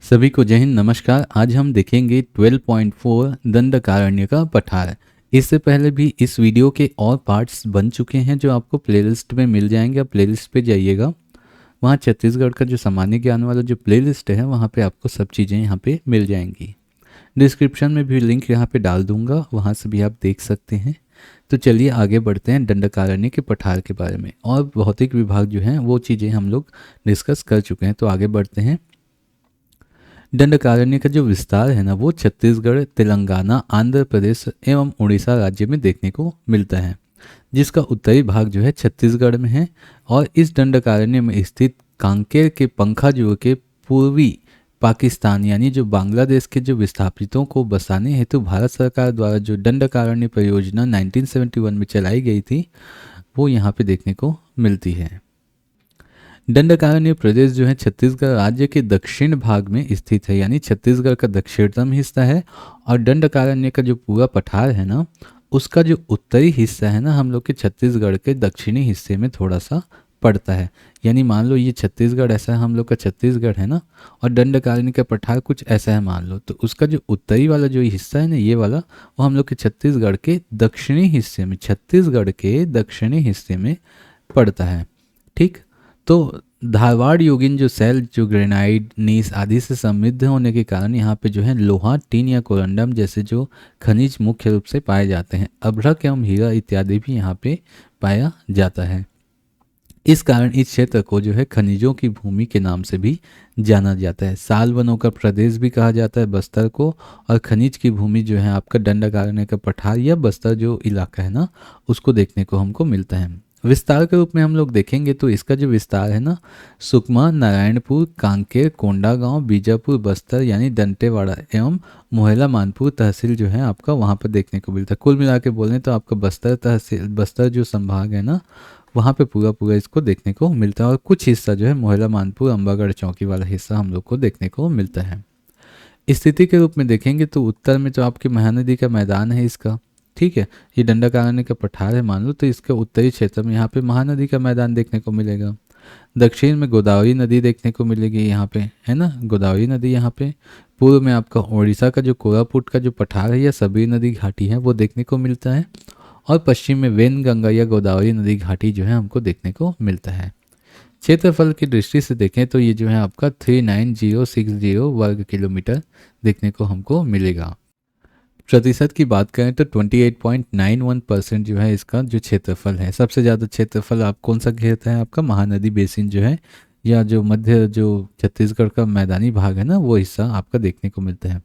सभी को जय हिंद, नमस्कार। आज हम देखेंगे 12.4 दंडकारण्य का पठार। इससे पहले भी इस वीडियो के और पार्ट्स बन चुके हैं जो आपको प्लेलिस्ट में मिल जाएंगे। आप प्लेलिस्ट पे जाइएगा, वहाँ छत्तीसगढ़ का जो सामान्य ज्ञान वाला जो प्लेलिस्ट है वहाँ पे आपको सब चीज़ें यहाँ पे मिल जाएंगी। डिस्क्रिप्शन में भी लिंक यहाँ पे डाल दूंगा, वहाँ से भी आप देख सकते हैं। तो चलिए आगे बढ़ते हैं दंडकारण्य के पठार के बारे में। और भौतिक विभाग जो है वो चीज़ें हम लोग डिस्कस कर चुके हैं, तो आगे बढ़ते हैं। दंडकारण्य का जो विस्तार है ना वो छत्तीसगढ़, तेलंगाना, आंध्र प्रदेश एवं उड़ीसा राज्य में देखने को मिलता है, जिसका उत्तरी भाग जो है छत्तीसगढ़ में है। और इस दंडकारण्य में स्थित कांकेर के पंखाजुआ के पूर्वी पाकिस्तान यानी जो बांग्लादेश के जो विस्थापितों को बसाने हेतु भारत सरकार द्वारा जो दंडकारण्य परियोजना 1971 में चलाई गई थी वो यहाँ पे देखने को मिलती है। दंडकारण्य प्रदेश जो है छत्तीसगढ़ राज्य के दक्षिण भाग में स्थित है, यानी छत्तीसगढ़ का दक्षिणतम हिस्सा है। और दंडकारण्य का जो पूरा पठार है ना उसका जो उत्तरी हिस्सा है ना हम लोग के छत्तीसगढ़ के दक्षिणी हिस्से में थोड़ा सा पड़ता है। यानी मान लो ये छत्तीसगढ़ ऐसा है, हम लोग का छत्तीसगढ़ है ना, और दंडकारण्य का पठार कुछ ऐसा है मान लो, तो उसका जो उत्तरी वाला जो हिस्सा है ना ये वाला, वो हम लोग के छत्तीसगढ़ के दक्षिणी हिस्से में, छत्तीसगढ़ के दक्षिणी हिस्से में पड़ता है। ठीक, तो धारवाड़ योगिन जो सेल जो ग्रेनाइट, नीस आदि से समृद्ध होने के कारण यहाँ पे जो है लोहा, टीन या कोरंडम जैसे जो खनिज मुख्य रूप से पाए जाते हैं। अभ्रक एवं हीरा इत्यादि भी यहाँ पे पाया जाता है। इस कारण इस क्षेत्र को जो है खनिजों की भूमि के नाम से भी जाना जाता है। साल वनों का प्रदेश भी कहा जाता है बस्तर को। और खनिज की भूमि जो है आपका दंडकारण्य का पठार या बस्तर जो इलाका है ना उसको देखने को हमको मिलता है। विस्तार के रूप में हम लोग देखेंगे तो इसका जो विस्तार है ना सुकमा, नारायणपुर, कांकेर, कोंडागांव, बीजापुर, बस्तर यानी दंतेवाड़ा एवं मोहला मानपुर तहसील जो है आपका वहाँ पर देखने को मिलता है। कुल मिला के बोलें तो आपका बस्तर तहसील, बस्तर जो संभाग है ना वहाँ पे पूरा पूरा इसको देखने को मिलता है। और कुछ हिस्सा जो है मोहला मानपुर, अंबागढ़ चौकी वाला हिस्सा हम लोग को देखने को मिलता है। स्थिति के रूप में देखेंगे तो उत्तर में तो आपकी महानदी का मैदान है इसका, ठीक है। ये दंडकारण्य का पठार है मान लो, तो इसके उत्तरी क्षेत्र में यहाँ पे महानदी का मैदान देखने को मिलेगा। दक्षिण में गोदावरी नदी देखने को मिलेगी यहाँ पे, है ना, गोदावरी नदी यहाँ पे। पूर्व में आपका उड़ीसा का जो कोरापुट का जो पठार है या सबरी नदी घाटी है वो देखने को मिलता है। और पश्चिम में वेन गंगा या गोदावरी नदी घाटी जो है हमको देखने को मिलता है। क्षेत्रफल की दृष्टि से देखें तो ये जो है आपका 39060 वर्ग किलोमीटर देखने को हमको मिलेगा। प्रतिशत की बात करें तो 28.91% जो है इसका जो क्षेत्रफल है। सबसे ज़्यादा क्षेत्रफल आप कौन सा घेरता है, आपका महानदी बेसिन जो है, या जो मध्य जो छत्तीसगढ़ का मैदानी भाग है ना वो हिस्सा आपका देखने को मिलता है।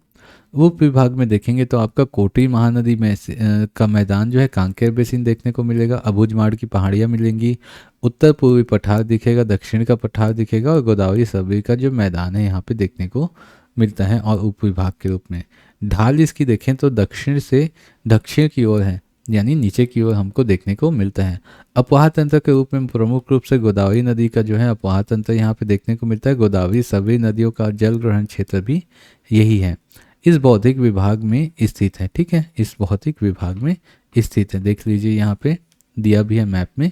उप विभाग में देखेंगे तो आपका कोटी महानदी में का मैदान जो है कांकेर बेसिन देखने को मिलेगा। अबूझमाड़ की पहाड़ियाँ मिलेंगी, उत्तर पूर्वी पठार दिखेगा, दक्षिण का पठार दिखेगा और गोदावरी सबरी का जो मैदान है यहाँ पे देखने को मिलता है। और उप विभाग के रूप में ढाल इसकी देखें तो दक्षिण से दक्षिण की ओर है, यानी नीचे की ओर हमको देखने को मिलता है। अपवाह तंत्र के रूप में प्रमुख रूप से गोदावरी नदी का जो है अपवाह तंत्र यहाँ पे देखने को मिलता है। गोदावरी सबरी नदियों का जल ग्रहण क्षेत्र भी यही है, इस भौतिक विभाग में स्थित है। ठीक है, इस भौतिक विभाग में स्थित है, देख लीजिए यहाँ पे दिया भी है मैप में।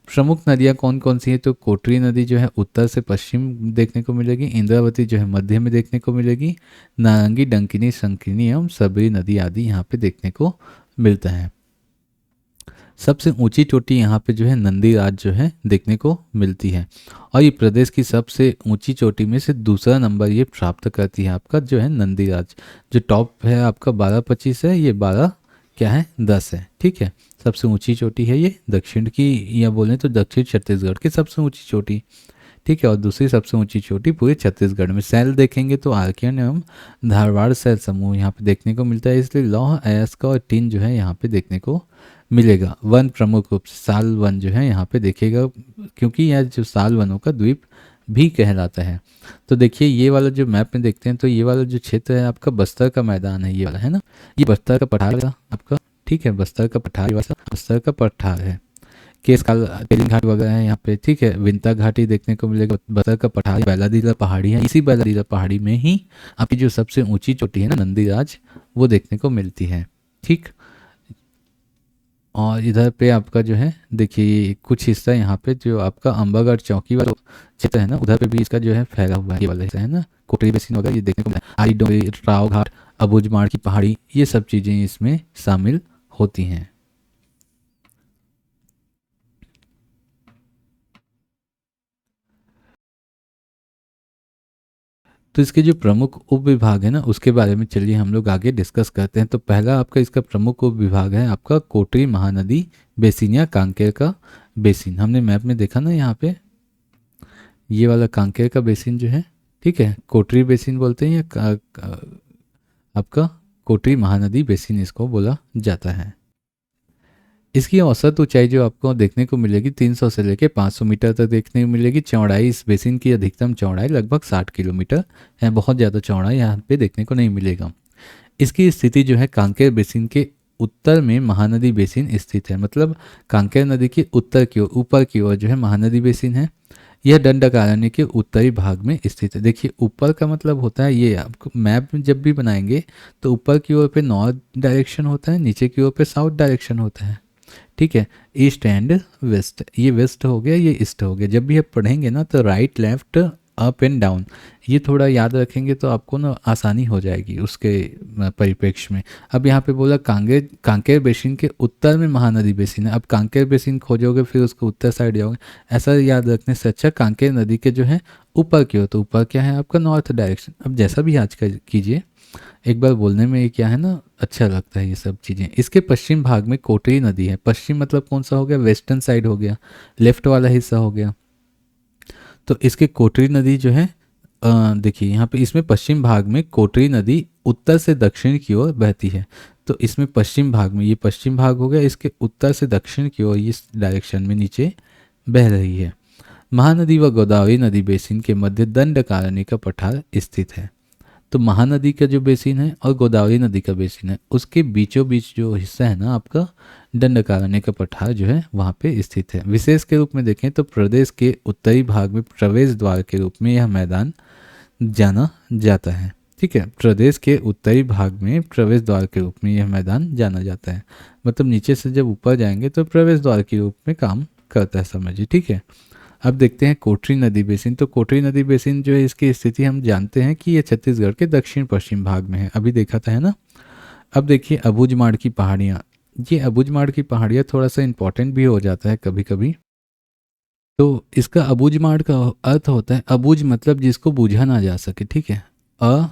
प्रमुख नदियाँ कौन कौन सी है तो कोटरी नदी जो है उत्तर से पश्चिम देखने को मिलेगी, इंद्रावती जो है मध्य में देखने को मिलेगी, नारंगी, डंकिनी, शंकिनी एवं सबरी नदी आदि यहाँ पे देखने को मिलता है। सबसे ऊंची चोटी यहाँ पे जो है नंदीराज जो है देखने को मिलती है। और ये प्रदेश की सबसे ऊंची चोटी में से दूसरा नंबर ये प्राप्त करती है आपका जो है नंदीराज। जो टॉप है आपका 1225 है, ये 12 क्या है 10 है। ठीक है, सबसे ऊंची चोटी है ये दक्षिण की, या बोलें तो दक्षिण छत्तीसगढ़ की सबसे ऊंची चोटी। ठीक है, और दूसरी सबसे ऊंची चोटी पूरे छत्तीसगढ़ में। सेल देखेंगे तो आर्कियन एवं धारवाड़ सेल समूह यहाँ पे देखने को मिलता है, इसलिए लौह, अयस्क और टीन जो है यहाँ पे देखने को मिलेगा। वन प्रमुख रूप से साल वन जो है यहाँ पे देखेगा, क्योंकि यह जो साल वनों का द्वीप भी कहलाता है। तो देखिए ये वाला जो मैप में देखते हैं तो ये वाला जो क्षेत्र है आपका बस्तर का मैदान है, ये वाला है ना, ये बस्तर का पठार है आपका। ठीक है, बस्तर का पठार, बस्तर का पठार है। केसकाल, तेलिंग घाटी वगैरह है यहाँ पे। ठीक है, विंता घाटी देखने को मिलेगा। बस्तर का पठार बैलादीला पहाड़ी है, इसी बैलादीला पहाड़ी में ही आपकी जो सबसे ऊंची चोटी है ना नंदीराज वो देखने को मिलती है। ठीक, और इधर पे आपका जो है देखिए कुछ हिस्सा यहाँ पे जो आपका अंबागढ़ चौकी वाला क्षेत्र है ना, उधर पे भी इसका जो है फैला हुआ है, ये वाला हिस्सा है ना, कोटरी बेसिन वगैरह ये देखने को मिला है। आरी डोंगरी, राव घाट, अबूझमाड़ की पहाड़ी, ये सब चीज़ें इसमें शामिल होती हैं। तो इसके जो प्रमुख उप विभाग है ना, उसके बारे में चलिए हम लोग आगे डिस्कस करते हैं। तो पहला आपका इसका प्रमुख उप विभाग है आपका कोटरी महानदी बेसिन या कांकेर का बेसिन। हमने मैप में देखा ना यहाँ पे, ये वाला कांकेर का बेसिन जो है, ठीक है, कोटरी बेसिन बोलते हैं या आपका कोटरी महानदी बेसिन इसको बोला जाता है। इसकी औसत ऊंचाई जो आपको देखने को मिलेगी 300 से लेकर 500 मीटर तक देखने को मिलेगी। चौड़ाई, इस बेसिन की अधिकतम चौड़ाई लगभग 60 किलोमीटर है, बहुत ज़्यादा चौड़ा यहाँ पे देखने को नहीं मिलेगा। इसकी स्थिति जो है कांकेर बेसिन के उत्तर में महानदी बेसिन स्थित है, मतलब कांकेर नदी के उत्तर की ओर, ऊपर की ओर जो है महानदी बेसिन है। यह दंडकारण्य के उत्तरी भाग में स्थित है। देखिए ऊपर का मतलब होता है, ये आपको मैप में जब भी बनाएंगे तो ऊपर की ओर पे नॉर्थ डायरेक्शन होता है, नीचे की ओर पे साउथ डायरेक्शन होता है, ठीक है, ईस्ट एंड वेस्ट, ये वेस्ट हो गया, ये ईस्ट हो गया। जब भी आप पढ़ेंगे ना तो right left up and down, ये थोड़ा याद रखेंगे तो आपको ना आसानी हो जाएगी उसके परिप्रेक्ष्य में। अब यहाँ पे बोला कांकेर बेसिन के उत्तर में महानदी बेसिन है। अब कांकेर बेसिन खोजोगे फिर उसको उत्तर साइड जाओगे, ऐसा याद रखने से अच्छा कांकेर नदी के जो है ऊपर की ओर, तो ऊपर क्या है आपका नॉर्थ डायरेक्शन। अब जैसा भी आज का कीजिए, एक बार बोलने में ये क्या है ना अच्छा लगता है ये सब चीज़ें। इसके पश्चिम भाग में कोटरी नदी है। पश्चिम मतलब कौन सा हो गया, वेस्टर्न साइड हो गया, लेफ्ट वाला हिस्सा हो गया। तो इसके कोटरी नदी जो है देखिए यहाँ पे इसमें पश्चिम भाग में कोटरी नदी उत्तर से दक्षिण की ओर बहती है। तो इसमें पश्चिम भाग में, ये पश्चिम भाग हो गया, इसके उत्तर से दक्षिण की ओर इस डायरेक्शन में नीचे बह रही है। महानदी व गोदावरी नदी बेसिन के मध्य दंडकारण्य का पठार स्थित है। तो महानदी का जो बेसिन है और गोदावरी नदी का बेसिन है, उसके बीचों बीच जो हिस्सा है ना आपका दंडकारण्य का पठार जो है वहाँ पे स्थित है। विशेष के रूप में देखें तो प्रदेश के उत्तरी भाग में प्रवेश द्वार के रूप में यह मैदान जाना जाता है, ठीक है, प्रदेश के उत्तरी भाग में प्रवेश द्वार के रूप में यह मैदान जाना जाता है। मतलब नीचे से जब ऊपर जाएंगे तो प्रवेश द्वार के रूप में काम करता है, समझिए, ठीक है। अब देखते हैं कोटरी नदी बेसिन। तो कोटरी नदी बेसिन जो है इसकी स्थिति हम जानते हैं कि ये छत्तीसगढ़ के दक्षिण पश्चिम भाग में है, अभी देखा था, है ना। अब देखिए अबूझमाड़ की पहाड़ियाँ, ये अबूझमाड़ की पहाड़ियाँ थोड़ा सा इंपॉर्टेंट भी हो जाता है कभी कभी। तो इसका अबूझमाड़ का अर्थ होता है, अबूझ मतलब जिसको बूझा ना जा सके, ठीक है, अ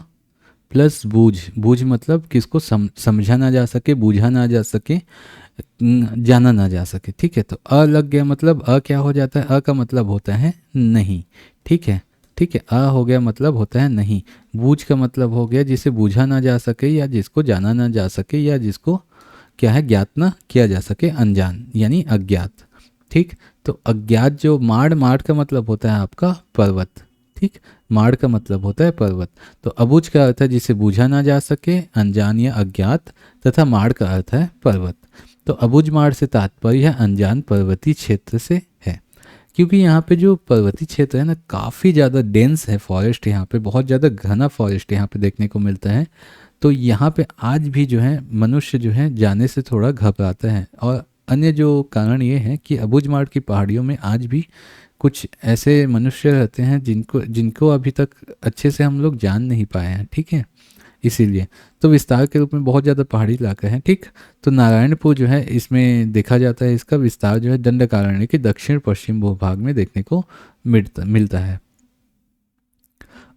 प्लस बूझ, बूझ मतलब किसको समझा ना जा सके, बूझा ना जा सके, जाना ना जा सके, ठीक है। तो अ लग गया, मतलब अ क्या हो जाता है, अ का मतलब होता है नहीं, ठीक है, ठीक है, अ हो गया मतलब होता है नहीं। बूझ का मतलब हो गया जिसे बूझा ना जा सके या जिसको जाना ना जा सके या जिसको क्या है ज्ञात ना किया जा सके, अनजान यानी अज्ञात, ठीक। तो अज्ञात जो माड़, माड़ का मतलब होता है आपका पर्वत, ठीक, माड़ का मतलब होता है पर्वत। तो अबूझ का अर्थ है जिसे बूझा ना जा सके, अनजान या अज्ञात, तथा माड़ का अर्थ है पर्वत। तो अबूझमाड़ से तात्पर्य है अनजान पर्वतीय क्षेत्र से है, क्योंकि यहाँ पे जो पर्वतीय क्षेत्र है ना काफ़ी ज़्यादा डेंस है, फॉरेस्ट यहाँ पे बहुत ज़्यादा घना फॉरेस्ट यहाँ पे देखने को मिलता है। तो यहाँ पे आज भी जो है मनुष्य जो है जाने से थोड़ा घबराता है। और अन्य जो कारण ये है कि अबूझमाड़ की पहाड़ियों में आज भी कुछ ऐसे मनुष्य रहते हैं जिनको जिनको अभी तक अच्छे से हम लोग जान नहीं पाए हैं, ठीक है, इसीलिए। तो विस्तार के रूप में बहुत ज़्यादा पहाड़ी इलाका है, ठीक। तो नारायणपुर जो है इसमें देखा जाता है, इसका विस्तार जो है दंडकारण्य के दक्षिण पश्चिम भूभाग में देखने को मिलता है।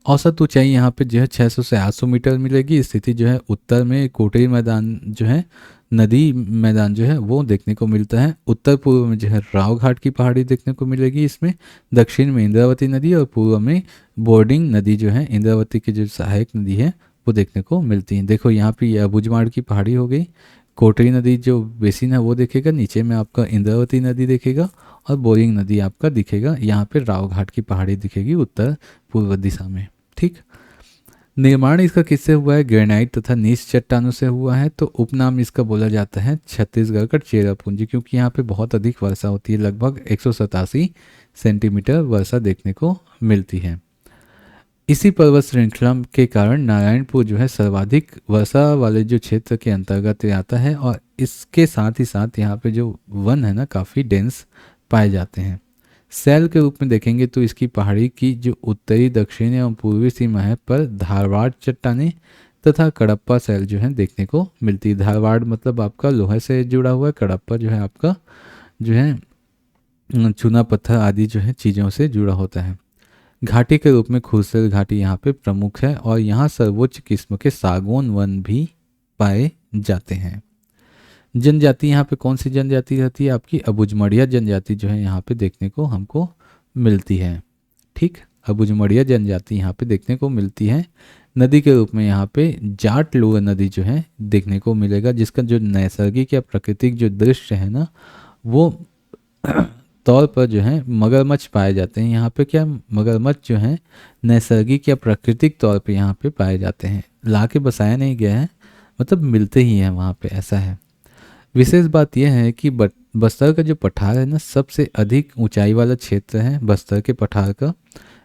औसत ऊंचाई यहाँ पे जो है 600 से 800 मीटर मिलेगी। स्थिति जो है उत्तर में कोटरी मैदान जो है, नदी मैदान जो है वो देखने को मिलता है। उत्तर पूर्व में जो है राव घाट की पहाड़ी देखने को मिलेगी इसमें, दक्षिण में इंद्रावती नदी और पूर्व में बोर्डिंग नदी जो है, इंद्रावती की जो सहायक नदी है वो देखने को मिलती है। देखो यहाँ पे ये अबूझमाड़ की पहाड़ी हो गई, कोटरी नदी जो बेसिन है वो देखेगा, नीचे में आपका इंद्रावती नदी देखेगा और बोरिंग नदी आपका दिखेगा। यहाँ पे राव घाट की पहाड़ी दिखेगी उत्तर पूर्व दिशा में, ठीक। निर्माण इसका किससे हुआ है, ग्रेनाइट तथा नीच चट्टानों से हुआ है। तो उपनाम इसका बोला जाता है छत्तीसगढ़ का चेरापूंजी, क्योंकि यहाँ पे बहुत अधिक वर्षा होती है, लगभग 187 सेंटीमीटर वर्षा देखने को मिलती है। इसी पर्वत श्रृंखला के कारण नारायणपुर जो है सर्वाधिक वर्षा वाले जो क्षेत्र के अंतर्गत आता है, और इसके साथ ही साथ यहाँ पे जो वन है ना काफ़ी डेंस पाए जाते हैं। सेल के रूप में देखेंगे तो इसकी पहाड़ी की जो उत्तरी, दक्षिणी एवं पूर्वी सीमा है पर धारवाड़ चट्टानें तथा कडप्पा सेल जो है देखने को मिलती है। धारवाड़ मतलब आपका लोहे से जुड़ा हुआ है, कडप्पा जो है आपका जो है चूना पत्थर आदि जो है चीज़ों से जुड़ा होता है। घाटी के रूप में खुरसेल घाटी यहाँ पे प्रमुख है, और यहाँ सर्वोच्च किस्म के सागौन वन भी पाए जाते हैं। जनजाति यहाँ पे कौन सी जनजाति रहती है? आपकी अबुझमड़िया जनजाति जो है यहाँ पे देखने को हमको मिलती है। ठीक, अबुझमड़िया जनजाति यहाँ पे देखने को मिलती है। नदी के रूप में यहाँ पे जाट लोअर नदी जो है देखने को मिलेगा, जिसका जो नैसर्गिक या प्राकृतिक जो दृश्य है ना वो तौर पर जो है मगरमच्छ पाए जाते हैं। यहाँ पे क्या मगरमच्छ जो है नैसर्गिक या प्राकृतिक तौर पे यहाँ पे पाए जाते हैं, ला के बसाया नहीं गया है, मतलब मिलते ही हैं वहाँ पे, ऐसा है। विशेष बात यह है कि बस्तर का जो पठार है ना सबसे अधिक ऊंचाई वाला क्षेत्र है बस्तर के पठार का,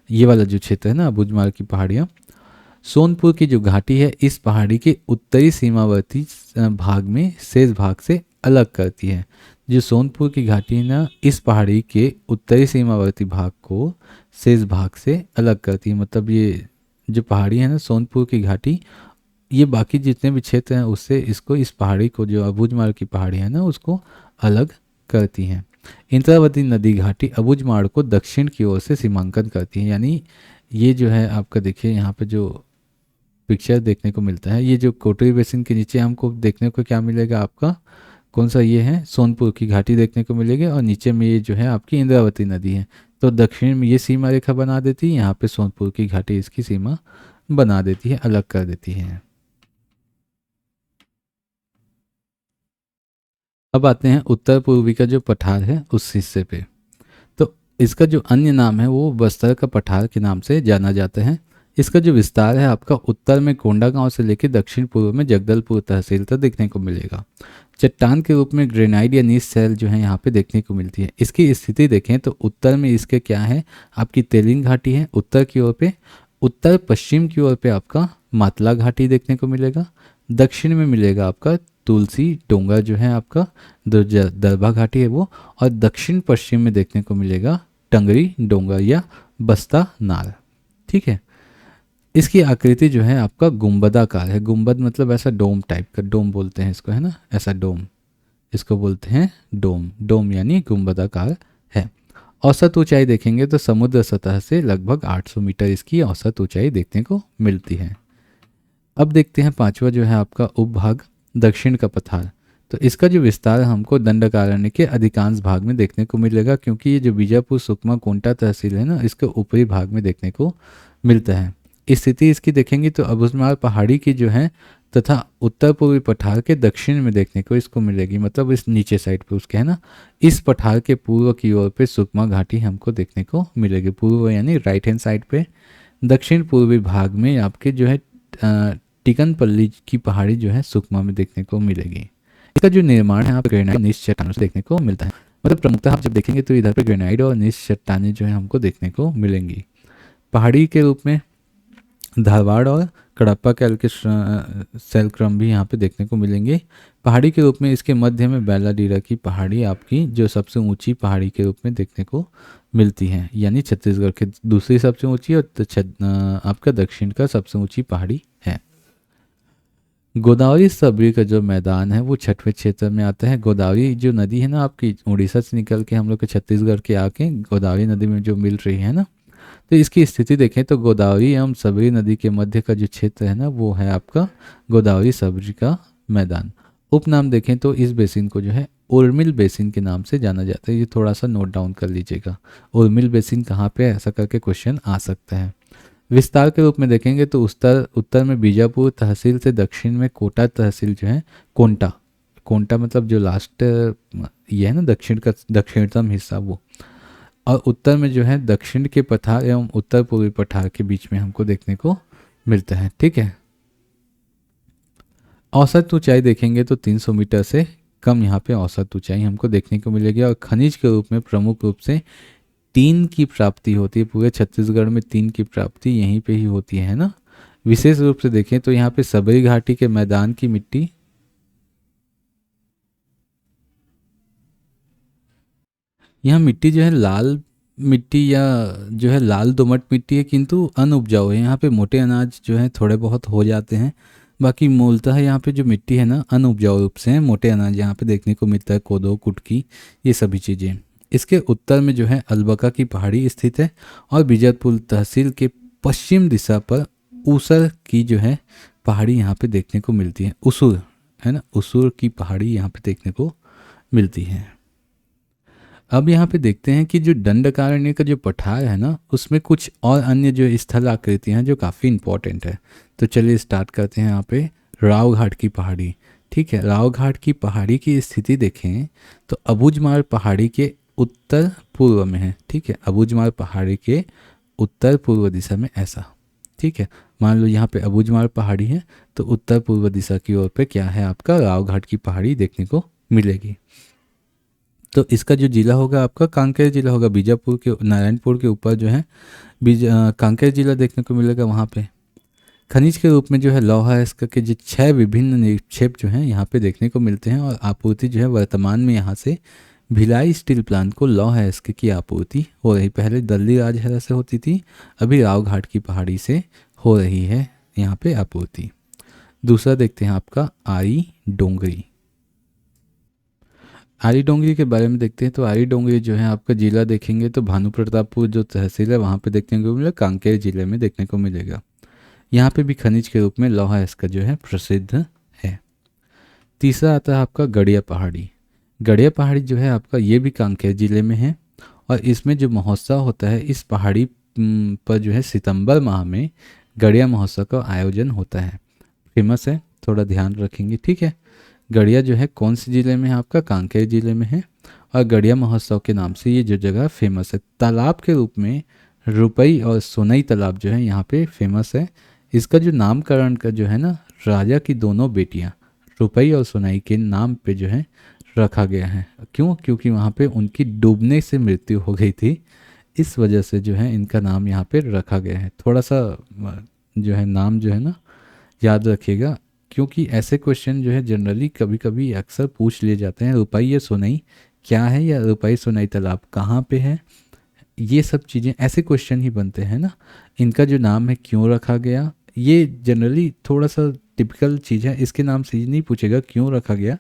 ये वाला जो क्षेत्र है ना अबुझमाड़ की पहाड़ियाँ। सोनपुर की जो घाटी है इस पहाड़ी के उत्तरी सीमावर्ती भाग में शेष भाग से अलग करती है। जो सोनपुर की घाटी है ना इस पहाड़ी के उत्तरी सीमावर्ती भाग को शेष भाग से अलग करती है। मतलब ये जो पहाड़ी है ना सोनपुर की घाटी, ये बाकी जितने भी क्षेत्र हैं उससे इसको, इस पहाड़ी को जो अबुझमाड़ की पहाड़ी है ना उसको अलग करती हैं। इंद्रावती नदी घाटी अबुझमाड़ को दक्षिण की ओर से सीमांकन करती है। यानी ये जो है आपका देखिए यहाँ पे जो पिक्चर देखने को मिलता है, ये जो कोटरी बेसिन के नीचे हमको देखने को क्या मिलेगा? आपका कौन सा ये है? सोनपुर की घाटी देखने को मिलेगी, और नीचे में ये जो है आपकी इंद्रावती नदी है। तो दक्षिण में ये सीमा रेखा बना देती है, यहाँ पे सोनपुर की घाटी इसकी सीमा बना देती है, अलग कर देती है। अब आते हैं उत्तर पूर्वी का जो पठार है उस हिस्से पे। तो इसका जो अन्य नाम है वो बस्तर का पठार के नाम से जाना जाता है। इसका जो विस्तार है आपका उत्तर में कोंडागांव से लेकर दक्षिण पूर्व में जगदलपुर तहसील तक देखने को मिलेगा। चट्टान के रूप में ग्रेनाइट या नीस सेल जो है यहाँ पे देखने को मिलती है। इसकी स्थिति देखें तो उत्तर में इसके क्या है? आपकी तेलिंग घाटी है उत्तर की ओर पे, उत्तर पश्चिम की ओर पे आपका मातला घाटी देखने को मिलेगा, दक्षिण में मिलेगा आपका तुलसी डोंगा जो है आपका दरभा घाटी है वो, और दक्षिण पश्चिम में देखने को मिलेगा टंगरी डोंगा या बस्ता नार। ठीक है, इसकी आकृति जो है आपका गुंबदाकार है। गुंबद मतलब ऐसा डोम टाइप का, डोम बोलते हैं इसको, है ना, ऐसा डोम, इसको बोलते हैं डोम। डोम यानी गुंबदाकार है। औसत ऊंचाई देखेंगे तो समुद्र सतह से लगभग 800 मीटर इसकी औसत ऊंचाई देखने को मिलती है। अब देखते हैं पांचवा जो है आपका उपभाग दक्षिण का पठार। तो इसका जो विस्तार हमको दंडकारण्य के अधिकांश भाग में देखने को मिलेगा, क्योंकि ये जो बीजापुर सुकमा कोंटा तहसील है ना इसके ऊपरी भाग में देखने को मिलता है। स्थिति इसकी देखेंगे तो अबुझमाड़ पहाड़ी की जो है तथा उत्तर पूर्वी पठार के दक्षिण में देखने को इसको मिलेगी, मतलब इस नीचे साइड पे उसके है ना। इस पठार के पूर्व की ओर पे सुकमा घाटी हमको देखने को मिलेगी, पूर्व यानी राइट हैंड साइड पे। दक्षिण पूर्वी भाग में आपके जो है टिकनपल्ली की पहाड़ी जो है सुकमा में देखने को मिलेगी। इसका जो निर्माण है आप ग्रेनाइट नीच चट्टानों से देखने को मिलता है। मतलब प्रमुखतः आप जब देखेंगे तो इधर पे ग्रेनाइट और नीच चट्टानें जो है हमको देखने को मिलेंगी। पहाड़ी के रूप में धारवाड़ और कडप्पा कैल के सेल क्रम भी यहाँ पे देखने को मिलेंगे। पहाड़ी के रूप में इसके मध्य में बैलाडीरा की पहाड़ी आपकी जो सबसे ऊंची पहाड़ी के रूप में देखने को मिलती है, यानी छत्तीसगढ़ की दूसरी सबसे ऊंची और आपका दक्षिण का सबसे ऊंची पहाड़ी है। गोदावरी सबरी का जो मैदान है वो छठवें क्षेत्र में आता है। गोदावरी जो नदी है ना आपकी उड़ीसा से निकल के हम लोग के छत्तीसगढ़ के आके गोदावरी नदी में जो मिल रही है ना, तो इसकी स्थिति देखें तो गोदावरी एवं सबरी नदी के मध्य का जो क्षेत्र है ना वो है आपका गोदावरी सबरी का मैदान। उपनाम देखें तो इस बेसिन को जो है उर्मिल बेसिन के नाम से जाना जाता है। ये थोड़ा सा नोट डाउन कर लीजिएगा, उर्मिल बेसिन कहाँ पे है, ऐसा करके क्वेश्चन आ सकता है। विस्तार के रूप में देखेंगे तो उत्तर में बीजापुर तहसील से दक्षिण में कोटा तहसील जो है, कोंटा, कोंटा मतलब जो लास्ट ये है ना दक्षिण का दक्षिणतम हिस्सा वो, और उत्तर में जो है दक्षिण के पठार एवं उत्तर पूर्वी पठार के बीच में हमको देखने को मिलता है। ठीक है, औसत ऊंचाई देखेंगे तो 300 मीटर से कम यहाँ पे औसत ऊंचाई हमको देखने को मिलेगी, और खनिज के रूप में प्रमुख रूप से तीन की प्राप्ति होती है, पूरे छत्तीसगढ़ में तीन की प्राप्ति यहीं पे ही होती है ना। विशेष रूप से देखें तो यहाँ पे सबरी घाटी के मैदान की मिट्टी, यहाँ मिट्टी जो है लाल मिट्टी या जो है लाल दोमट मिट्टी है, किंतु अनउपजाऊ है। यहाँ पे मोटे अनाज जो है थोड़े बहुत हो जाते हैं, बाकी मूलतः यहाँ पे जो मिट्टी है ना अनउपजाऊ रूप से है। मोटे अनाज यहाँ पे देखने को मिलता है, कोदो, कुटकी, ये सभी चीज़ें। इसके उत्तर में जो है अलबका की पहाड़ी स्थित है और बीजापुर तहसील के पश्चिम दिशा पर ऊसर की जो है पहाड़ी यहाँ पे देखने को मिलती है। उसूर है ना, उसूर की पहाड़ी यहाँ पे देखने को मिलती है। अब यहाँ पे देखते हैं कि जो दंडकारण्य का जो पठार है ना उसमें कुछ और अन्य जो स्थल आकृतियाँ हैं जो काफ़ी इंपॉर्टेंट है। तो चलिए स्टार्ट करते हैं यहाँ पे राव घाट की पहाड़ी। ठीक है, राव घाट की पहाड़ी की स्थिति देखें तो अबूझमाड़ पहाड़ी के उत्तर पूर्व में है। ठीक है, अबूझमाड़ पहाड़ी के उत्तर पूर्व दिशा में ऐसा। ठीक है, मान लो यहाँ पे अबूझमाड़ पहाड़ी है तो उत्तर पूर्व दिशा की ओर पे क्या है आपका राव घाट की पहाड़ी देखने को मिलेगी। तो इसका जो जिला होगा आपका कांकेर जिला होगा, बीजापुर के नारायणपुर के ऊपर जो है कांकेर जिला देखने को मिलेगा। वहाँ पे खनिज के रूप में जो है लौह अयस्क के जो 6 विभिन्न निक्षेप जो हैं यहाँ पे देखने को मिलते हैं और आपूर्ति जो है वर्तमान में यहाँ से भिलाई स्टील प्लांट को लौह अयस्क की आपूर्ति हो रही। पहले दल्ली राजहरा से होती थी, अभी राव घाट की पहाड़ी से हो रही है यहाँ पे आपूर्ति। दूसरा देखते हैं आपका आरी डोंगरी। आरी डोंगरी के बारे में देखते हैं तो आरी डोंगरी जो है आपका जिला देखेंगे तो भानु प्रतापपुर जो तहसील है वहाँ पे देखने को मिलेगा, कांकेर जिले में देखने को मिलेगा। यहाँ पे भी खनिज के रूप में लौह अयस्क जो है प्रसिद्ध है। तीसरा आता है आपका गड़िया पहाड़ी। गड़िया पहाड़ी जो है आपका ये भी कांकेर जिले में है और इसमें जो महोत्सव होता है इस पहाड़ी पर जो है सितंबर माह में गड़िया महोत्सव का आयोजन होता है। फेमस है, थोड़ा ध्यान रखेंगे। ठीक है, गड़िया जो है कौन से ज़िले में है आपका, कांकेर ज़िले में है और गड़िया महोत्सव के नाम से ये जो जगह फेमस है। तालाब के रूप में रुपई और सोनई तालाब जो है यहाँ पे फेमस है। इसका जो नामकरण का जो है ना राजा की दोनों बेटियाँ रुपई और सोनई के नाम पे जो है रखा गया है। क्यों? क्योंकि वहाँ पे उनकी डूबने से मृत्यु हो गई थी, इस वजह से जो है इनका नाम यहाँ पे रखा गया है। थोड़ा सा जो है नाम जो है ना याद रखिएगा, क्योंकि ऐसे क्वेश्चन जो है जनरली कभी कभी अक्सर पूछ लिए जाते हैं। रुपई या सोनई क्या है, या रुपई सोनई तालाब कहाँ पे है, ये सब चीज़ें ऐसे क्वेश्चन ही बनते हैं ना। इनका जो नाम है क्यों रखा गया, ये जनरली थोड़ा सा टिपिकल चीज़ है। इसके नाम से ये नहीं पूछेगा क्यों रखा गया,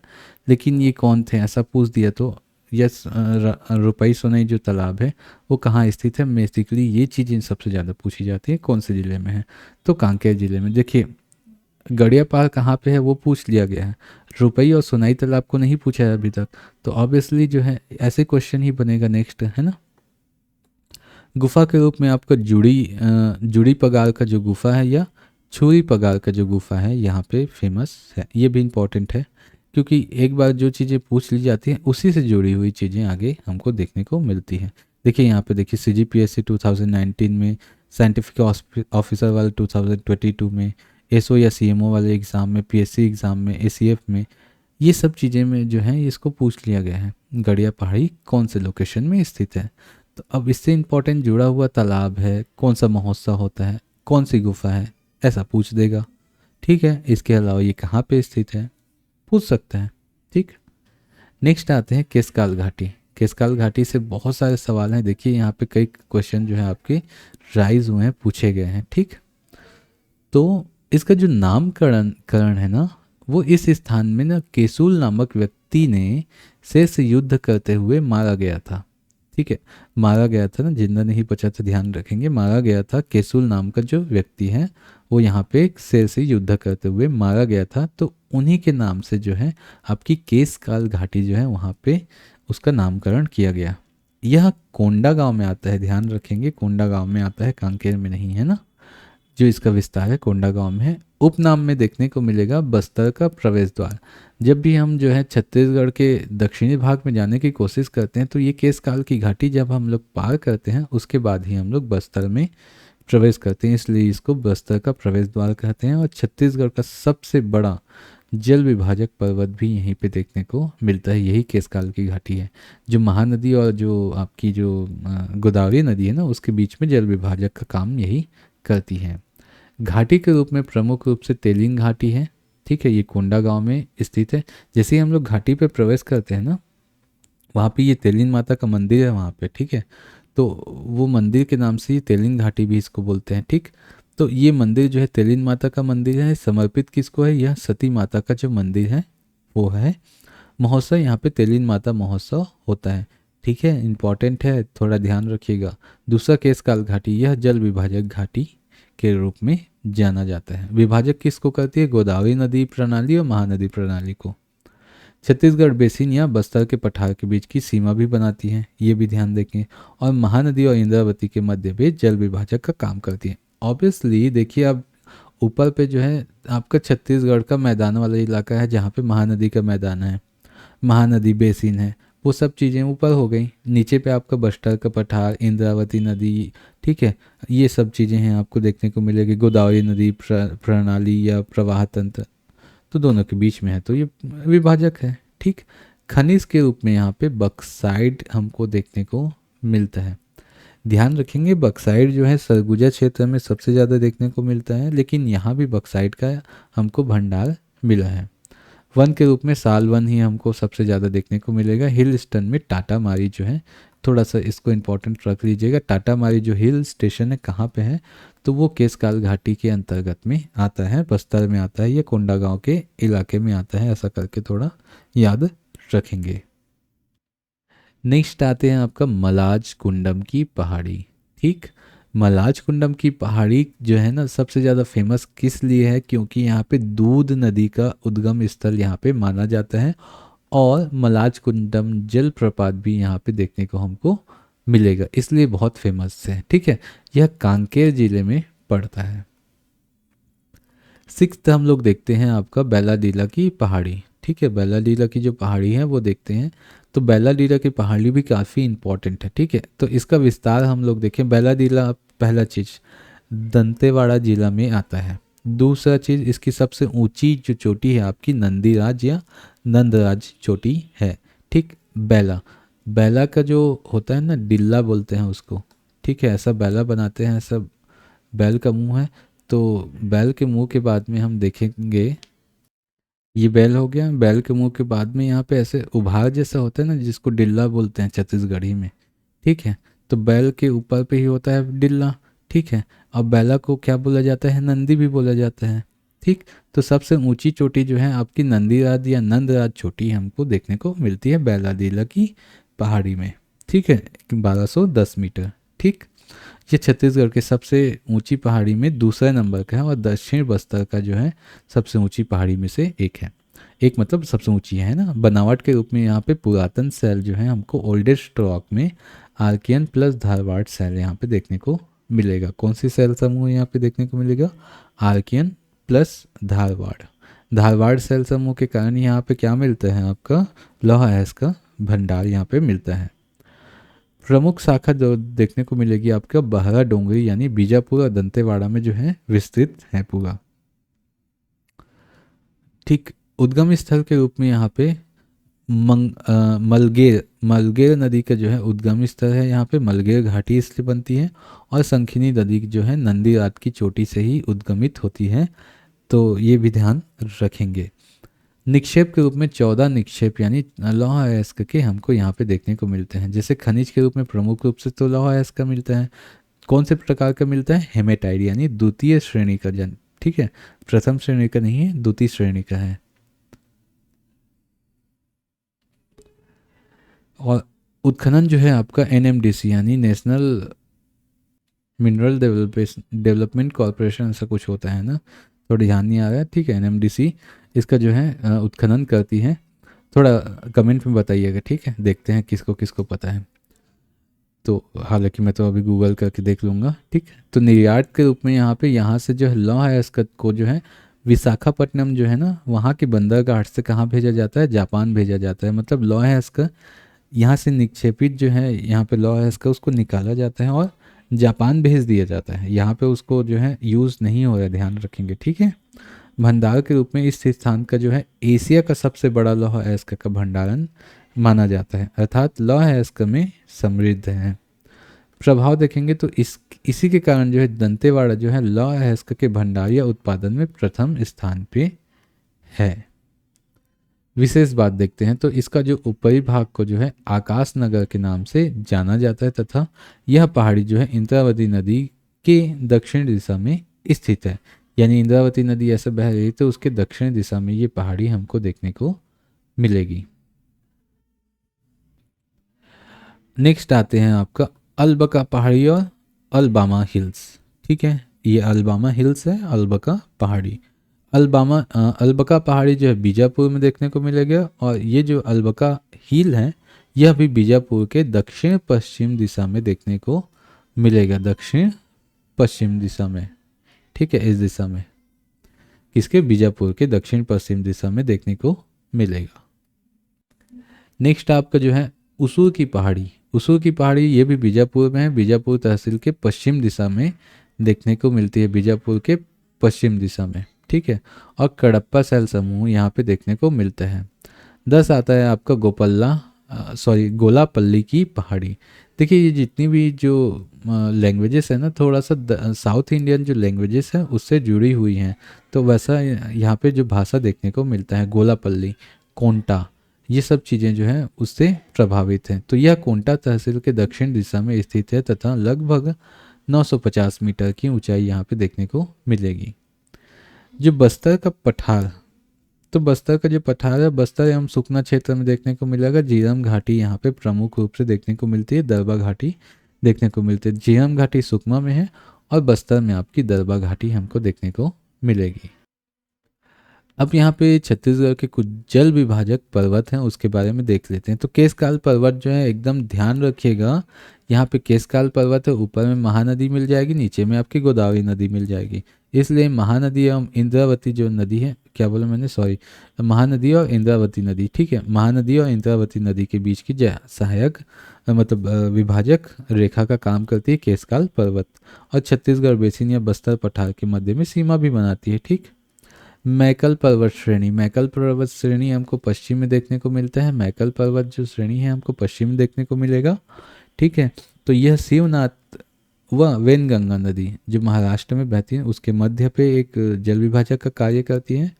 लेकिन ये कौन थे ऐसा पूछ दिया तो यस रुपई सोनई जो तालाब है वो कहाँ स्थित है। बेसिकली ये चीज़ें सबसे ज़्यादा पूछी जाती है, कौन से ज़िले में है, तो कांकेर ज़िले में। देखिए गड़िया पहाड़ कहाँ पे है वो पूछ लिया गया है, रुपई और सोनाई तालाब को नहीं पूछा है अभी तक, तो ऑब्वियसली जो है ऐसे क्वेश्चन ही बनेगा नेक्स्ट, है ना। गुफा के रूप में आपका जुड़ी पगार का जो गुफा है या छुरी पगार का जो गुफा है यहाँ पे फेमस है। ये भी इम्पोर्टेंट है क्योंकि एक बार जो चीज़ें पूछ ली जाती हैं उसी से जुड़ी हुई चीज़ें आगे हमको देखने को मिलती हैं। देखिए यहाँ पे देखिए CGPSC 2019 में, साइंटिफिक ऑफिसर वाले 2022 में, एसओ या सीएमओ वाले एग्ज़ाम में, पीएससी एग्ज़ाम में, एसीएफ में, ये सब चीज़ें में जो है इसको पूछ लिया गया है गड़िया पहाड़ी कौन से लोकेशन में स्थित है। तो अब इससे इम्पोर्टेंट जुड़ा हुआ तालाब है, कौन सा महोत्सव होता है, कौन सी गुफा है, ऐसा पूछ देगा। ठीक है, इसके अलावा ये कहाँ पे स्थित है पूछ सकता है। ठीक, नेक्स्ट आते हैं केसकाल घाटी। केसकाल घाटी से बहुत सारे सवाल हैं। देखिए यहाँ पे कई क्वेश्चन जो है आपके राइज हुए हैं, पूछे गए हैं। ठीक, तो इसका जो नामकरण है ना वो इस स्थान में ना केसूल नामक व्यक्ति ने शेष युद्ध करते हुए मारा गया था। ठीक है, मारा गया था ना, जिंदा नहीं बचा था, ध्यान रखेंगे, मारा गया था। केसूल नाम का जो व्यक्ति है वो यहाँ पे शेर से युद्ध करते हुए मारा गया था, तो उन्हीं के नाम से जो है आपकी केसकाल घाटी जो है वहाँ पे उसका नामकरण किया गया। यह कोंडा गांव में आता है, ध्यान रखेंगे कोंडा गांव में आता है, कांकेर में नहीं, है ना। जो इसका विस्तार है कोंडा गांव में है। उपनाम में देखने को मिलेगा बस्तर का प्रवेश द्वार। जब भी हम जो है छत्तीसगढ़ के दक्षिणी भाग में जाने की कोशिश करते हैं तो ये केसकाल की घाटी जब हम लोग पार करते हैं उसके बाद ही हम लोग बस्तर में प्रवेश करते हैं, इसलिए इसको बस्तर का प्रवेश द्वार कहते हैं। और छत्तीसगढ़ का सबसे बड़ा जल विभाजक पर्वत भी यहीं पे देखने को मिलता है। यही केशकाल की घाटी है, जो महानदी और जो आपकी जो गोदावरी नदी है ना, उसके बीच में जल विभाजक का काम यही करती है। घाटी के रूप में प्रमुख रूप से तेलिंग घाटी है। ठीक है, ये कोंडा गांव में स्थित है। जैसे ही हम लोग घाटी पे प्रवेश करते हैं ना, वहाँ पे ये तेलिन माता का मंदिर है वहाँ पे। ठीक है, तो वो मंदिर के नाम से ये तेलिन घाटी भी इसको बोलते हैं। ठीक, तो ये मंदिर जो है तेलिन माता का मंदिर है। समर्पित किसको है? यह सती माता का जो मंदिर है वो है। महोत्सव यहाँ पे तेलिन माता महोत्सव होता है। ठीक है, इंपॉर्टेंट है, थोड़ा ध्यान रखिएगा। दूसरा केशकाल घाटी, यह जल विभाजक घाटी के रूप में जाना जाता है। विभाजक किसको करती है? गोदावरी नदी प्रणाली और महानदी प्रणाली को। छत्तीसगढ़ बेसिन या बस्तर के पठार के बीच की सीमा भी बनाती है, ये भी ध्यान देखें। और महानदी और इंद्रावती के मध्य में जल विभाजक का काम करती है। ऑब्वियसली देखिए, अब ऊपर पे जो है आपका छत्तीसगढ़ का मैदान वाला इलाका है, जहाँ पे महानदी का मैदान है, महानदी बेसिन है, वो सब चीज़ें ऊपर हो गई। नीचे पे आपका बस्तर का पठार, इंद्रावती नदी, ठीक है, ये सब चीज़ें हैं आपको देखने को मिलेगी। गोदावरी नदी प्रणाली या प्रवाह तंत्र तो दोनों के बीच में है, तो ये विभाजक है। ठीक, खनिज के रूप में यहाँ पे बक्साइड हमको देखने को मिलता है। ध्यान रखेंगे, बक्साइड जो है सरगुजा क्षेत्र में सबसे ज़्यादा देखने को मिलता है, लेकिन यहाँ भी बक्साइड का हमको भंडार मिला है। वन के रूप में साल वन ही हमको सबसे ज़्यादा देखने को मिलेगा। हिल स्टेशन में टाटा मारी जो है, थोड़ा सा इसको इम्पोर्टेंट रख लीजिएगा। टाटा मारी जो हिल स्टेशन है कहाँ पे है? तो वो केशकाल घाटी के अंतर्गत में आता है, बस्तर में आता है, या कोंडागांव के इलाके में आता है, ऐसा करके थोड़ा याद रखेंगे। नेक्स्ट आते हैं आपका मलाज कुंडम की पहाड़ी। ठीक, मलाज कुंडम की पहाड़ी जो है ना, सबसे ज़्यादा फेमस किस लिए है? क्योंकि यहाँ पे दूध नदी का उद्गम स्थल यहाँ पे माना जाता है, और मलाज कुंडम जलप्रपात भी यहाँ पे देखने को हमको मिलेगा, इसलिए बहुत फेमस है। ठीक है, यह कांकेर जिले में पड़ता है। सिक्स्थ हम लोग देखते हैं आपका बैलाडीला की पहाड़ी। ठीक है, बैलाडीला की जो पहाड़ी है वो देखते हैं। तो बैलाडीला की पहाड़ी भी काफ़ी इंपॉर्टेंट है। ठीक है, तो इसका विस्तार हम लोग देखें। बैलाडीला पहला चीज़ दंतेवाड़ा जिला में आता है। दूसरा चीज़, इसकी सबसे ऊंची जो चोटी है आपकी नंदीराज या नंदराज चोटी है। ठीक, बैला, बैला का जो होता है ना, डिल्ला बोलते हैं उसको। ठीक है, ऐसा बैला बनाते हैं, ऐसा बैल का मुंह है। तो बैल के मुंह के बाद में हम देखेंगे, ये बैल हो गया। बैल के मुंह के बाद में यहाँ पे ऐसे उभार जैसा होता है ना, जिसको डिल्ला बोलते हैं छत्तीसगढ़ी में। ठीक है, तो बैल के ऊपर पे ही होता है डिल्ला। ठीक है, अब बैला को क्या बोला जाता है? नंदी भी बोला जाता है। ठीक, तो सबसे ऊंची चोटी जो है आपकी नंदीराज या नंदराज चोटी हमको देखने को मिलती है बैलाडीला की पहाड़ी में। ठीक है, 1210 मीटर। ठीक, ये छत्तीसगढ़ के सबसे ऊंची पहाड़ी में दूसरा नंबर का है, और दक्षिण बस्तर का जो है सबसे ऊंची पहाड़ी में से एक है। एक मतलब सबसे ऊंची है ना। बनावट के रूप में यहाँ पे पुरातन सेल जो है हमको ओल्डेस्ट रॉक में आर्कियन प्लस धारवाड़ सेल यहाँ पे देखने को मिलेगा। कौन सी सेल समूह यहाँ पे देखने को मिलेगा? Archean plus Dharwad. धारवाड़ सेल समूह के कारण यहाँ पे क्या मिलता है? आपका लौह अयस्क का भंडार यहाँ पे मिलता है। प्रमुख शाखा जो देखने को मिलेगी आपका बहरा डोंगरी यानी बीजापुर और दंतेवाड़ा में जो है विस्तृत है पूरा। ठीक, उद्गम स्थल के रूप में यहाँ पे मलगेर नदी का जो है उद्गम स्थल है। यहाँ पे मलगेर घाटी इसलिए बनती है, और संखिनी नदी जो है नंदीरात की चोटी से ही उद्गमित होती है, तो ये भी ध्यान रखेंगे। निक्षेप के रूप में 14 निक्षेप यानी लौह अयस्क के हमको यहाँ पे देखने को मिलते हैं। जैसे खनिज के रूप में प्रमुख रूप से तो लौह अयस्क का मिलता है। कौन से प्रकार का मिलता है? हेमेटाइड यानी द्वितीय श्रेणी का जन। ठीक है, प्रथम श्रेणी का नहीं है, द्वितीय श्रेणी का है। और उत्खनन जो है आपका एनएमडीसी यानी नेशनल मिनरल डेवलपमेंट कॉरपोरेशन, ऐसा कुछ होता है ना, थोड़ा ध्यान नहीं आ रहा है। ठीक है, एनएमडीसी इसका जो है उत्खनन करती है। थोड़ा कमेंट में बताइएगा। ठीक है, देखते हैं किसको किसको पता है। तो हालांकि मैं तो अभी गूगल करके देख लूँगा। ठीक, तो निर्यात के रूप में यहाँ से जो है लौह अयस्क को जो है विशाखापट्टनम जो है ना, वहाँ के बंदरगाह से कहाँ भेजा जाता है? जापान भेजा जाता है। मतलब लौह अयस्क यहाँ से निक्षेपित जो है, यहाँ पे लौह अयस्क उसको निकाला जाता है और जापान भेज दिया जाता है। यहाँ पे उसको जो है यूज़ नहीं हो रहा है, ध्यान रखेंगे। ठीक है, भंडार के रूप में इस स्थान का जो है एशिया का सबसे बड़ा लौह अयस्क का भंडारण माना जाता है, अर्थात लौह अयस्क में समृद्ध है। प्रभाव देखेंगे तो इसी के कारण जो है दंतेवाड़ा जो है लौह अयस्क के भंडार या उत्पादन में प्रथम स्थान पे है। विशेष बात देखते हैं तो इसका जो ऊपरी भाग को जो है आकाश नगर के नाम से जाना जाता है तथा यह पहाड़ी जो है इंद्रावती नदी के दक्षिण दिशा में स्थित है। यानी इंद्रावती नदी ऐसे बह रही तो उसके दक्षिण दिशा में ये पहाड़ी हमको देखने को मिलेगी। नेक्स्ट आते हैं आपका अलबका पहाड़ी और अलबामा हिल्स। ठीक है, ये अलबामा हिल्स है, अलबका पहाड़ी। अलबका पहाड़ी जो है बीजापुर में देखने को मिलेगा और ये जो अलबका हिल है यह भी बीजापुर के दक्षिण पश्चिम दिशा में देखने को मिलेगा, दक्षिण पश्चिम दिशा में। ठीक है, इस दिशा में किसके, बीजापुर के दक्षिण पश्चिम दिशा में देखने को मिलेगा। नेक्स्ट आपका जो है उसूर की पहाड़ी। उसूर की पहाड़ी ये भी बीजापुर में है, बीजापुर तहसील के पश्चिम दिशा में देखने को मिलती है, बीजापुर के पश्चिम दिशा में। ठीक है, और कडप्पा शैल समूह यहाँ पे देखने को मिलते हैं। 10 आता है आपका गोलापल्ली की पहाड़ी। देखिए ये जितनी भी जो लैंग्वेजेस है ना, थोड़ा सा साउथ इंडियन जो लैंग्वेजेस है उससे जुड़ी हुई हैं, तो वैसा यहाँ पे जो भाषा देखने को मिलता है गोलापल्ली, कोंटा, ये सब चीज़ें जो हैं उससे प्रभावित हैं। तो यह कोंटा तहसील के दक्षिण दिशा में स्थित है तथा लगभग 950 मीटर की ऊंचाई यहाँ पे देखने को मिलेगी। जो बस्तर का पठार, तो बस्तर का जो पठार है बस्तर एवं सुकमा क्षेत्र में देखने को मिलेगा। झीरम घाटी यहाँ पे प्रमुख रूप से देखने को मिलती है, दरबा घाटी देखने को मिलती है। झीरम घाटी सुकमा में है और बस्तर में आपकी दरबा घाटी हमको देखने को मिलेगी। अब यहाँ पे छत्तीसगढ़ के कुछ जल विभाजक पर्वत हैं उसके बारे में देख लेते हैं। तो केशकाल पर्वत जो है एकदम ध्यान रखिएगा, यहाँ पे केशकाल पर्वत है, ऊपर में महानदी मिल जाएगी, नीचे में आपकी गोदावरी नदी मिल जाएगी। इसलिए महानदी एवं इंद्रावती जो नदी है, क्या बोला मैंने, सॉरी, महानदी और इंद्रावती नदी। ठीक है, महानदी और इंद्रावती नदी के बीच की सहायक मतलब विभाजक रेखा का काम करती है केशकाल पर्वत, और छत्तीसगढ़ बेसिन या बस्तर पठार के मध्य में सीमा भी बनाती है। ठीक, मैकल पर्वत श्रेणी, मैकल पर्वत श्रेणी हमको पश्चिम में देखने को मिलता है। मैकल पर्वत जो श्रेणी है हमको पश्चिम में देखने को मिलेगा। ठीक है, तो यह शिवनाथ व वेनगंगा नदी जो महाराष्ट्र में बहती है उसके मध्य पे एक जल विभाजक का कार्य करती है।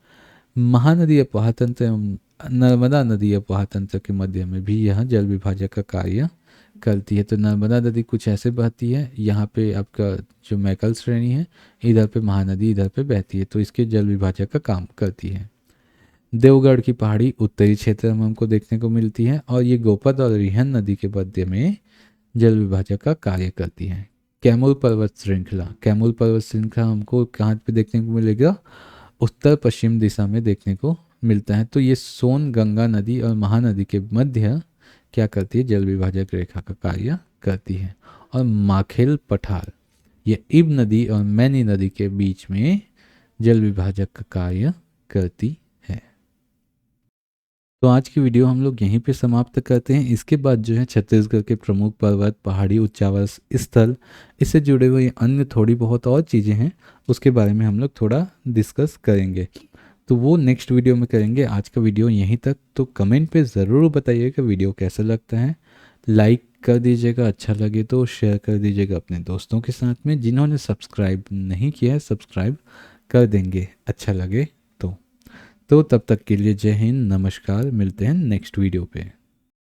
महानदी अपोहा तंत्र एवं नर्मदा नदी अपोहा तंत्र के मध्य में भी यह जल विभाजक का कार्य करती है। तो नर्मदा नदी कुछ ऐसे बहती है, यहाँ पे आपका जो मैकल श्रेणी है इधर पे महानदी इधर पे बहती है, तो इसके जल विभाजक का काम करती है। देवगढ़ की पहाड़ी उत्तरी क्षेत्र में हमको देखने को मिलती है और ये गोपद और रिहन नदी के मध्य में जल विभाजक का कार्य करती है। कैमूर पर्वत श्रृंखला, कैमूर पर्वत श्रृंखला हमको कहाँ पे देखने को मिलेगा, उत्तर पश्चिम दिशा में देखने को मिलता है। तो ये सोन गंगा नदी और महानदी के मध्य क्या करती है, जल विभाजक रेखा का कार्य करती है। और माखेल पठार ये इब नदी और मैनी नदी के बीच में जल विभाजक का कार्य करती है। तो आज की वीडियो हम लोग यहीं पे समाप्त करते हैं। इसके बाद जो है छत्तीसगढ़ के प्रमुख पर्वत, पहाड़ी, उच्चावास स्थल, इससे जुड़े हुए अन्य थोड़ी बहुत और चीज़ें हैं उसके बारे में हम लोग थोड़ा डिस्कस करेंगे, तो वो नेक्स्ट वीडियो में करेंगे। आज का वीडियो यहीं तक। तो कमेंट पे ज़रूर बताइएगा वीडियो कैसा लगता है, लाइक कर दीजिएगा, अच्छा लगे तो शेयर कर दीजिएगा अपने दोस्तों के साथ में। जिन्होंने सब्सक्राइब नहीं किया है सब्सक्राइब कर देंगे अच्छा लगे तो तब तक के लिए जय हिंद, नमस्कार, मिलते हैं नेक्स्ट वीडियो पे।